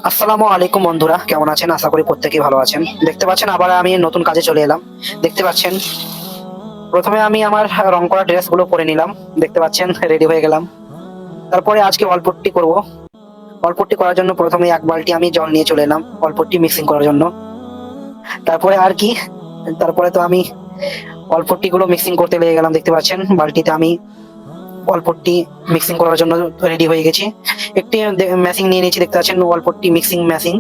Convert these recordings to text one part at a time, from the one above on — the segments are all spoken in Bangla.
আসসালামু আলাইকুম বন্ধুরা, কেমন আছেন? আশা করি প্রত্যেকেই ভালো আছেন। দেখতে পাচ্ছেন আবার আমি নতুন কাজে চলে এলাম। দেখতে পাচ্ছেন প্রথমে আমি আমার রং করা ড্রেসগুলো পরে নিলাম। দেখতে পাচ্ছেন রেডি হয়ে গেলাম। তারপরে আজকে অল্পট্টি করব। অল্পট্টি করার জন্য প্রথমে এক বালতি আমি জল নিয়ে চলে এলাম অল্পট্টি মিক্সিং করার জন্য। তারপরে আর কি, তারপরে তো আমি অল্পট্টি গুলো মিক্সিং করতে লেগে গেলাম। দেখতে পাচ্ছেন বালতিতে আমি অল্পট্টি মিক্সিং করার জন্য রেডি হয়ে গেছি। একটি মেশিন নিয়ে নিয়েছি, দেখতে পাচ্ছেন অল্পট্টি মিক্সিং মেশিন।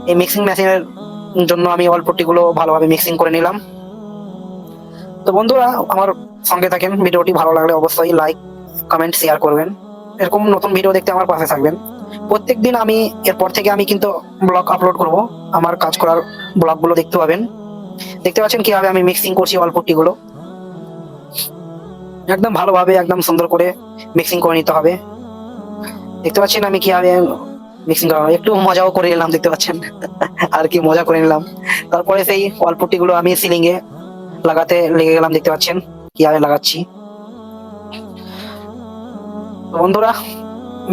এই মিক্সিং মেশিনের জন্য আমি অল্পট্টি গুলো ভালোভাবে মিক্সিং করে নিলাম। তো বন্ধুরা, আমার সঙ্গে থাকেন। ভিডিওটি ভালো লাগলে অবশ্যই লাইক, কমেন্ট, শেয়ার করবেন। এরকম নতুন ভিডিও দেখতে আমার পাশে থাকবেন। প্রত্যেকদিন আমি এরপর থেকে আমি কিন্তু ব্লগ আপলোড করব। আমার কাজ করার ব্লগগুলো দেখতে পাবেন। দেখতে পাচ্ছেন কিভাবে আমি মিক্সিং করছি অল্পট্টি গুলো। একদম ভালোভাবে একদম সুন্দর করে মিক্সিং করে নিতে হবে। দেখতে পাচ্ছেন আমি কিভাবে মিক্সিং করা, একটু মজাও করে নিলাম। দেখতে পাচ্ছেন আর কি মজা করে নিলাম। তারপরে সেই অল্পট্টি গুলো আমি সিলিং এ লাগাতে লেগে গেলাম। দেখতে পাচ্ছেন কিভাবে লাগাচ্ছি। তো বন্ধুরা,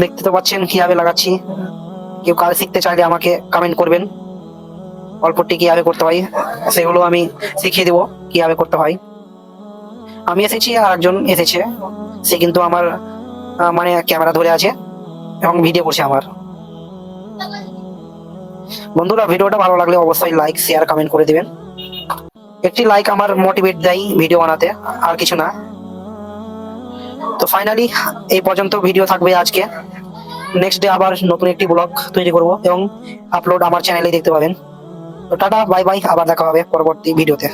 দেখতে তো পাচ্ছেন কিভাবে লাগাচ্ছি। কেউ কাজ শিখতে চাইলে আমাকে কমেন্ট করবেন। অল্পট্টি কিভাবে করতে হয় সেগুলো আমি শিখিয়ে দেবো কিভাবে করতে হয়। আমি এসেছি আর একজন এসেছে, সে কিন্তু আমার মানে ক্যামেরা ধরে আছে এবং ভিডিও করছে আমার। বন্ধুরা, ভিডিওটা ভালো লাগলে অবশ্যই লাইক, শেয়ার, কমেন্ট করে দিবেন। একটি লাইক আমার মোটিভেট দেয় ভিডিও বানাতে, আর কিছু না। তো ফাইনালি এই পর্যন্ত ভিডিও থাকবে আজকে। নেক্সট ডে আবার নতুন একটি ব্লগ তৈরি করব এবং আপলোড আমার চ্যানেলে দেখতে পাবেন। তো টাটা, বাই বাই, আবার দেখা হবে পরবর্তী ভিডিওতে।